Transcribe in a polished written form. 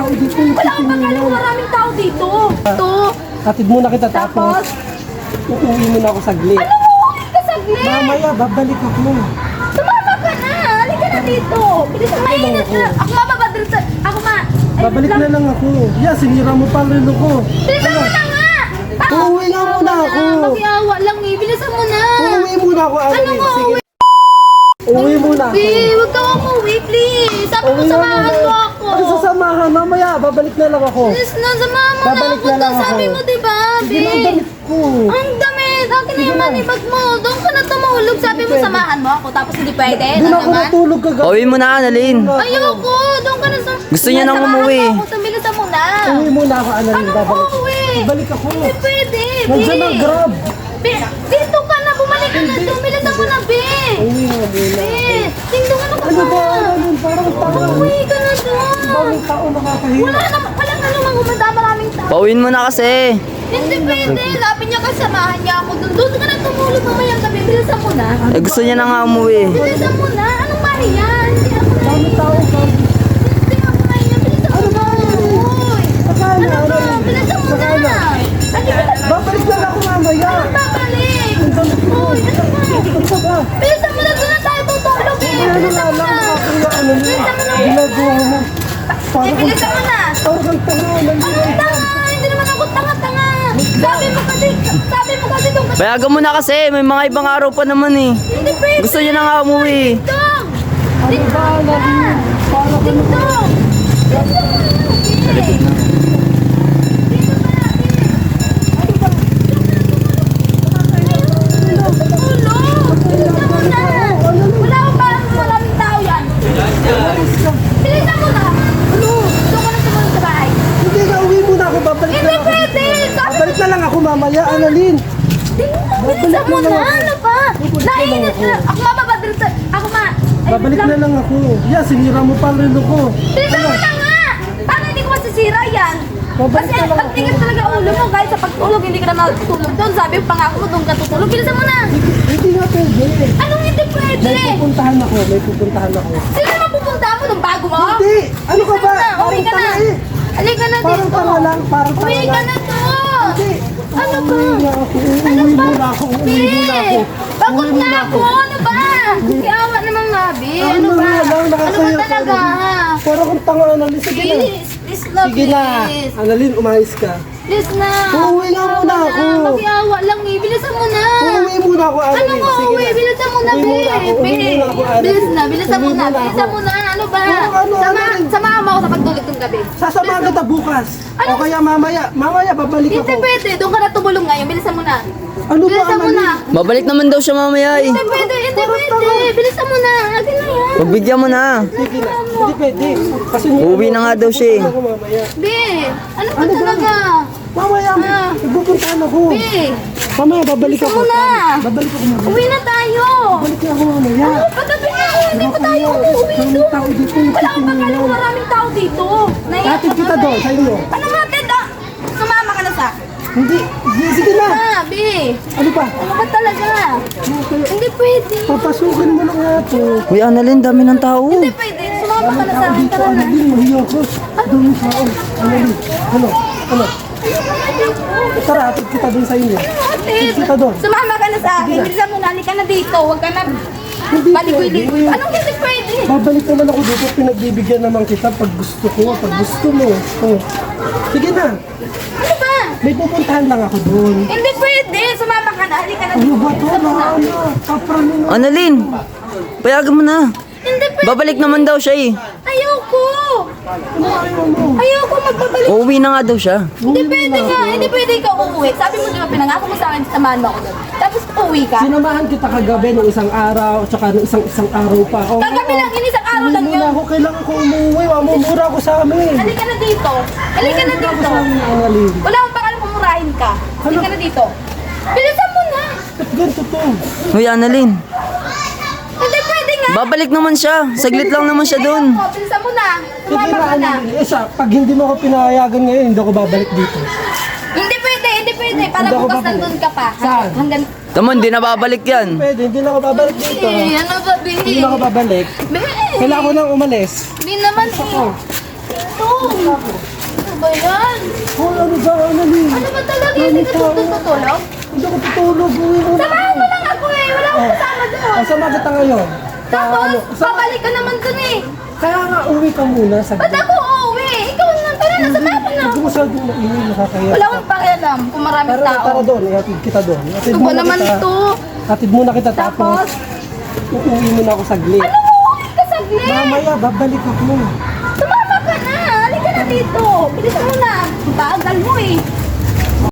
tao dito. Wala akong pagkaling maraming tao dito. Ito. Hatid muna kita Tapos, tapos uuwi muna ako saglit. ano mo ulit ka saglit? Mamaya, babalik ako. Sumama ka na. Halika na dito. Bilis ang mainit na. Ako mababadal sa... Ako ma... Ay, Babalik na lang ako. Yeah, sinira mo pa rin ako. Bilisan mo na nga! Uuwi nga muna ako. Makiawa lang eh. Bilisan mo na. Uuwi muna ako, Ano Annalyn. mo Sige. uwi? Uuwi muna ako. Babe, huwag ka umuwi, please. Sabi mo Uuwi nga samahan muna. mo ako. Ano sasamahan? Mamaya, babalik na lang ako. Please na, samahan mo na Babalik ako. na lang ako. Sabi mo, diba, Sige na, ang babe? damit ko. Ang damit! Akin na yung manibag mo. Doon ka na tumulog. Sabi mo, Pwede. samahan mo ako. Tapos hindi pwede. Doon Ano ako naman? natulog kagabi. Pauwi mo na, Annalyn. Ayoko. Doon ka na sa... Gusto niya nang Samahan umuwi. mo ako. Bilisan mo na. Uuwi muna ako, Annalyn. Ano Babalik. uuwi? Babalik ako. Hindi pwede, Nandiyan ang babe. grab. Dito ka na. Bumalik ka na. Bilisan mo na, babe. Uuwi nga muna. Dito ka na ka Ano ba, na. Annalyn? Parang tanga. Umuwi ka na doon. Bawang tao nakakahiya. Wala na namang umanda. Maraming tao. Pauwiin mo na kasi. Hindi pwede. Labi niya kasamahan niya ako doon. Doon ka na tumulog mamaya gabi. Bilisan mo na. Eh, gusto niya na nga umuwi. Bilisan mo na. Anong mali yan? Hindi ako na. Dami tao ka. Hindi ako na yan. Bilisan mo na. Uy. Sakala, Ano ba? Annalyn. Bilisan mo na. Sakala. Hindi ka na. Babalik lang ako mamaya. Babalik. Ang dami ko. Uy. Ano ba? Ano ba? Bilisan mo na. Doon na tayo tutulog eh. Ano Bilisan na mo lang, na. nakakahiya, Annalyn. Bilisan mo na. Ginagawa mo. Parang Bilisan mo na. kang tanga, Annalyn. Anong tanga? Hindi naman ako tanga-tanga. Sabi mo kasi doon ka. Payagan mo na kasi. May mga ibang araw pa naman eh. Hindi pwede. Gusto niya na nga umuwi. Dong! Ano ba, Annalyn? Parang ka Ding dong! Sa likod na. Wala akong parang maraming tao yan. Bilisan mo na. Doon ka na sumunod sa bahay. Hindi nga, uwi muna ako. Babalik na Hindi lang ako. pwede. Babalik na lang ako mamaya, Annalyn. Bilisan mo na. Ano ba? Nainit na. Ako mababadal sa... Ako ma... Ay, Babalik lang. na lang ako. Yeah, sinira mo pa rin ako. Bilisan mo na nga. Paano hindi ko masisira yan? Babalik Kasi na lang pag tigas talaga ulo mo, kahit sa pagtulog, hindi ka na natutulog doon. Sabi yung pangako mo, doon ka tutulog. Bilisan mo na. Hindi nga pwede. Anong hindi pwede? May pupuntahan ako. May pupuntahan ako. Sino naman pupunta mo nung bago mo? Hindi! Ano ka ba? Uwi ka na. Parang tanga eh. Halika na Parang dito. tanga lang. Parang tanga Uwi ka lang. na to. Hindi. Ano ba? Uuwi na ako. Ano Uuwi ba? muna ako. Uuwi muna ako. Pagod Uuwi na muna ako. Ano ba? Kiawa naman nga, Bi. Ano Ano ba? nga lang, Ano ba nakakahiya ka talaga? rin. Parang kang tanga, Annalyn. Sige na. Please love, Sige na. please. Annalyn, umayos ka. Please na. Uuwi nga muna ako. Makiawa lang eh. Bilisan mo na. Uuwi muna ako, Ano Annalyn. mo? Sige Uwi, na. bilisan mo na, Uwi Bi. muna ako. Uwi muna ako, Annalyn. Bilis na, bilisan mo Uwi na. muna ako. Bilisan mo na. Ano ba? Ano, Annalyn? Samahan mo ako sa pagtulog ng gabi. Sasamahan kita bukas. Ano? O kaya mamaya. Mamaya, babalik Hindi ako. pwede. Doon ka na tumulong ngayon. Bilisan mo na. Ano ba, Bilisan mo Annalyn? na. Babalik naman daw siya mamaya eh. Hindi pwede. Hindi pwede. Bilisan mo na. Akin na yan. Pagbigyan mo na. Sige na. Hindi pwede. Kasi Uuwi na nga daw siya eh. Ako mamaya. Bi, ano ba Ano ba? talaga? Mamaya, nagpupuntahan ako. Bi, Mamaya, babalik bilisan ako. mo na. Babalik ako mamaya. Uwi na tayo. Babalik na ako mamaya. Paggabi na ako. Hindi pa tayo umuwi Daming doon. tao dito. Wala akong pagkalang maraming tao dito. Naiyak Hatid ka kita na, doon, Bi. sa inyo. Ano natin da? Sumama ka na sa... Hindi. Sige na. Bi. Ano pa? Ano ba talaga? Hindi pwede. Papasukin mo na nga ito. Uy, Annalyn, dami ng tao. Hindi pwede. Sumama ka na sa akin. Dito, Tara na. Annalyn, mahiya ko. Daming tao. Annalyn, ano? Ano? Tara, hatid kita doon sa inyo. Hatid. Kita doon. Sumama ka na sa akin. Bilisan mo na. Halika na dito. Huwag ka na... Hindi Baligoy-ligoy. pwede. Anong hindi pwede? Babalik naman ako dito, pinagbibigyan naman kita pag gusto ko, pag gusto mo. Oh. Sige na, Ano ba? may pupuntahan lang ako doon. Hindi pwede. Sumama ka na. Halika na Ano dito. ba to? Ano? Kapranin na. Annalyn, payagan mo na. Hindi pwede. Babalik naman daw siya eh. Ayoko. Ano ayaw mo? Ayoko magbabalik. Uuwi na nga daw siya. Hindi pwede nga. Hindi pwede ikaw uuwi. Sabi mo diba pinangako mo sa akin, samahan mo ako doon. Tapos uuwi ka. Sinamahan kita kagabi nung isang araw, tsaka nung isang araw pa. Oh, Kagabi lang, inisang araw lang Hindi yun. na ako, kailangan ko umuwi. Mamumura ako sa amin. Halika na dito. Halika na Mamumura ako dito. sa amin, Annalyn. Wala akong pakalang pumurahin ka. Halika na dito. Bilisan mo na. Ba't ganito to? Uy, Annalyn, Hindi pwede nga. babalik naman siya. Saglit lang naman siya doon. Ayoko, bilisan mo na. Sige Sumama na, ka na. Annalyn. Eh siya, pag hindi mo ako pinahayagan ngayon, hindi ako babalik dito. Hindi pwede, hindi pwede. Para Hindi ako bukas babalik. nandun ka pa. Saan? Hanggang... Tama, hindi na babalik yan. Pwede, hindi na ako babalik dito. Ano ba, Bi? Hindi na ako babalik. Bi! Kailangan ko nang umalis. Bi naman eh. Ako. Ito. Ano ba yan? Oh, ano ba, Annalyn? Ano ba talaga yan? Hindi ka tutulog? Hindi ako tutulog. Uwi mo na. Samahan mo lang ako eh. Wala akong kasama doon. Oh, saan kita ngayon? Tapos, babalik ka naman dun eh. Kaya nga, uwi ka muna sa Ba't ako uuwi? Ikaw na, tara na, samahan mo na. Huwag mo masyadong maingay, nakakaya. Wala akong pakialam kung maraming Tara, tao. tara doon, ihatid kita doon. Hatid Ano ba muna naman kita. ito? Hatid muna kita Tapos, uuwi muna ako saglit. ano mo uuwi ka saglit? Mamaya, babalik ako. Tumama ka na. Halika na dito. Bilis mo na. Ang bagal mo eh.